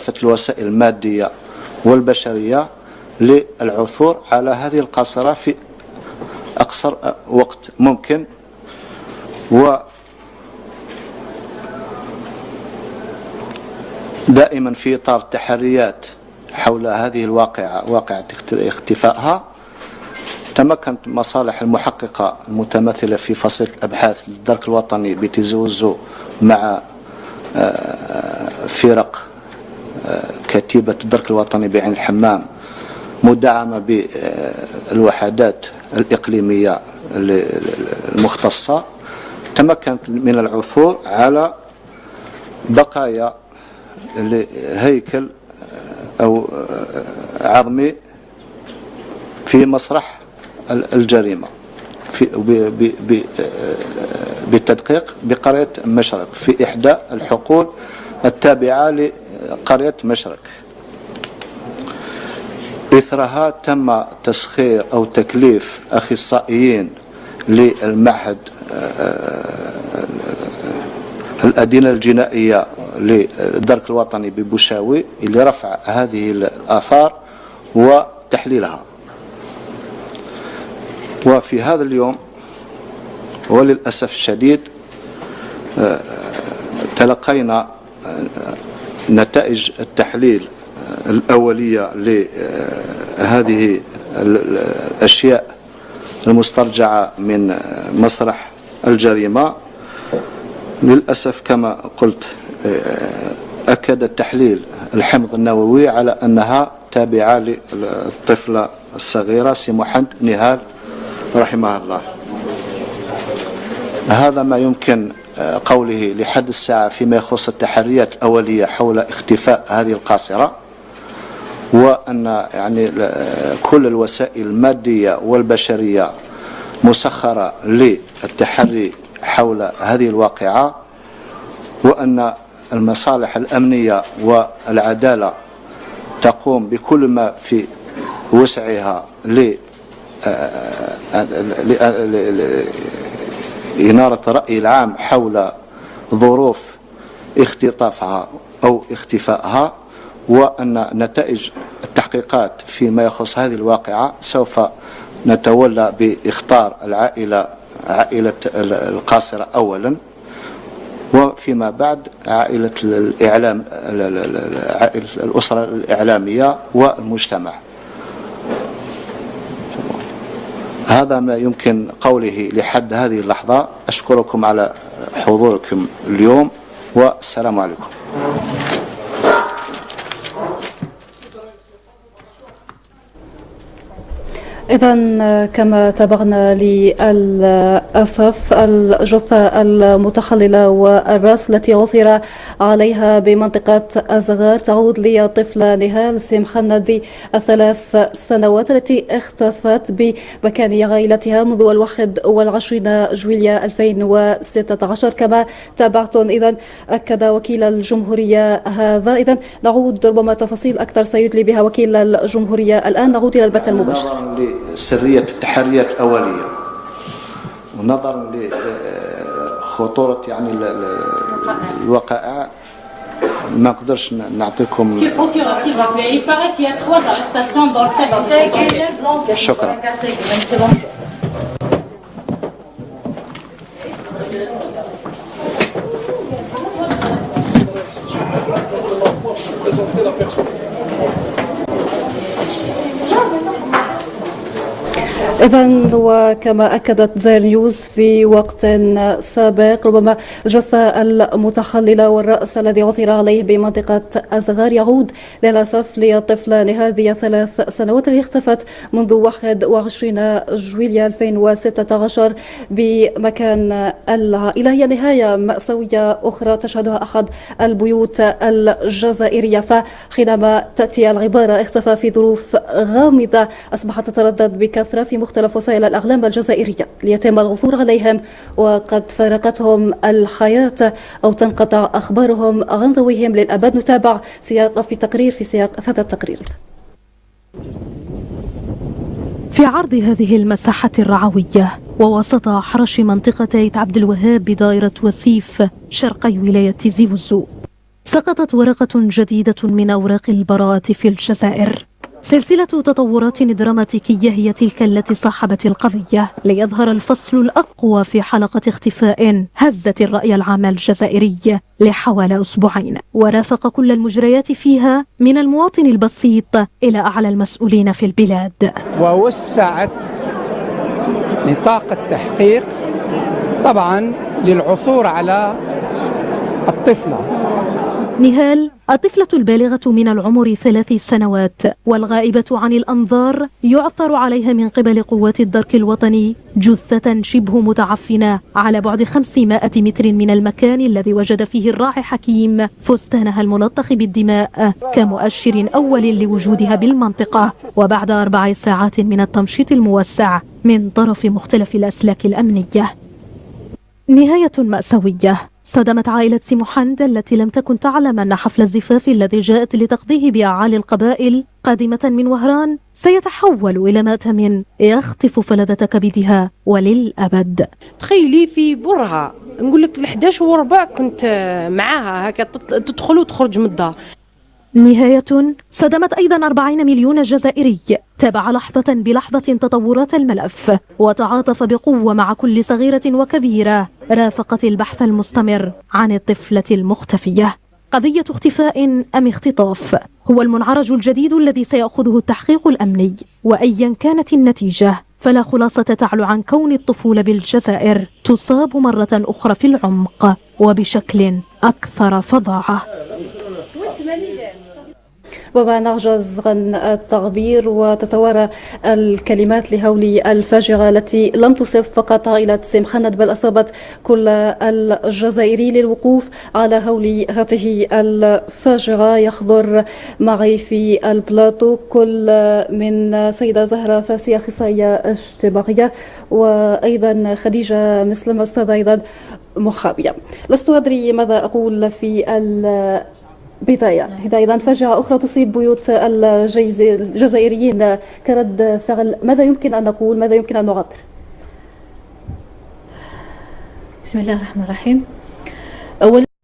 كافة الوسائل المادية والبشرية للعثور على هذه القاصرة في أقصر وقت ممكن. ودائما في إطار التحريات حول هذه الواقعة، واقعة اختفائها، تمكنت مصالح المحققة المتمثلة في فصيل الأبحاث للدرك الوطني بتزوزو مع فرق كتيبة الدرك الوطني بعين الحمام مدعمة بالوحدات الإقليمية المختصة، تمكنت من العثور على بقايا هيكل أو عظمي في مسرح الجريمة بالتدقيق بقرية مشرق في إحدى الحقول التابعة لقرية مشرق. إثرها تم تسخير أو تكليف أخصائيين للمعهد الأدلة الجنائية للدرك الوطني ببوشاوي لرفع هذه الآثار وتحليلها. وفي هذا اليوم وللأسف الشديد تلقينا نتائج التحليل الأولية لهذه الأشياء المسترجعة من مسرح الجريمة. للأسف كما قلت أكد التحليل الحمض النووي على أنها تابعة للطفلة الصغيرة سمحند نهال رحمها الله. هذا ما يمكن قوله لحد الساعة فيما يخص التحريات الأولية حول اختفاء هذه القاصرة، وأن يعني كل الوسائل المادية والبشرية مسخرة للتحري حول هذه الواقعة، وأن المصالح الأمنية والعدالة تقوم بكل ما في وسعها لإنارة الرأي العام حول ظروف اختطافها أو اختفائها، وأن نتائج التحقيقات فيما يخص هذه الواقعة سوف نتولى بإخطار عائلة القاصرة أولا، وفيما بعد عائلة الإعلام، الأسرة الإعلامية والمجتمع. هذا ما يمكن قوله لحد هذه اللحظة. أشكركم على حضوركم اليوم والسلام عليكم. إذن كما تابعنا للأسف الجثة المتخللة والرأس التي عثر عليها بمنطقة أزغار تعود لطفلة نهال سمخندي 3 سنوات التي اختفت بمكان عائلتها منذ 21 جويلية 2016 كما تابعتم. إذن أكد وكيل الجمهورية هذا. إذن نعود ربما تفاصيل أكثر سيدلي بها وكيل الجمهورية. الآن نعود إلى البث المباشر. سرية التحريات الأولية ونظرا لخطورة يعني الوقائع ما نقدرش نعطيكم. شكرا. إذن وكما أكدت زير نيوز في وقت سابق ربما الجثة المتخللة والرأس الذي عثر عليه بمنطقة أزغار يعود للأسف للطفلة نهال 3 سنوات التي اختفت منذ 21 جويلية 2016 بمكان العائلة. هي نهاية مأساوية أخرى تشهدها أحد البيوت الجزائرية، فحينما تأتي العبارة اختفى في ظروف غامضة أصبحت تتردد بكثرة في مختلف وسائل الأعلام الجزائرية ليتم العثور عليهم وقد فارقتهم الحياة أو تنقطع أخبارهم عن ذويهم للأبد. نتابع سياق هذا التقرير. في عرض هذه المساحة الرعوية ووسط حرش منطقة عبد الوهاب بدائرة وسيف شرقي ولاية زيوزو سقطت ورقة جديدة من أوراق البراءة في الجزائر. سلسلة تطورات دراماتيكية هي تلك التي صاحبت القضية ليظهر الفصل الأقوى في حلقة اختفاء هزت الرأي العام الجزائري لحوالي أسبوعين، ورافق كل المجريات فيها من المواطن البسيط إلى أعلى المسؤولين في البلاد. ووسعت نطاق التحقيق طبعا للعثور على الطفلة نهال، الطفلة البالغة من العمر 3 سنوات والغائبة عن الأنظار، يعثر عليها من قبل قوات الدرك الوطني جثة شبه متعفنة على بعد 500 متر من المكان الذي وجد فيه الراعي حكيم فستانها الملطخ بالدماء كمؤشر أول لوجودها بالمنطقة، وبعد 4 ساعات من التمشيط الموسع من طرف مختلف الأسلاك الأمنية. نهاية مأساوية صدمت عائلة سمحند التي لم تكن تعلم أن حفل الزفاف الذي جاءت لتقضيه بأعالي القبائل قادمة من وهران سيتحول إلى مأتم يخطف فلذة كبدها وللأبد. تخيلي في برها نقول لك 11 وربع كنت معاها هكا تدخل وتخرج من الدار. نهاية صدمت أيضا 40 مليون جزائري تابع لحظة بلحظة تطورات الملف وتعاطف بقوة مع كل صغيرة وكبيرة رافقت البحث المستمر عن الطفلة المختفية. قضية اختفاء أم اختطاف هو المنعرج الجديد الذي سيأخذه التحقيق الأمني، وأيا كانت النتيجة فلا خلاصة تعلو عن كون الطفولة بالجزائر تصاب مرة أخرى في العمق وبشكل أكثر فظاعة. وما نعجز عن التعبير وتتوارى الكلمات لهول الفاجعة التي لم تصب فقط عائلة سمحند بل أصابت كل الجزائري. للوقوف على هول هذه الفاجعة يحضر معي في البلاطو كل من سيدة زهرة فاسي أخصائية اجتماعية، وأيضا خديجة مسلم أستاذة أيضا محامية. لست أدري ماذا أقول في بداية. أيضا فاجعة أخرى تصيب بيوت الجزائريين كرد فعل، ماذا يمكن أن نقول، ماذا يمكن أن نعبر؟ بسم الله الرحمن الرحيم. أولا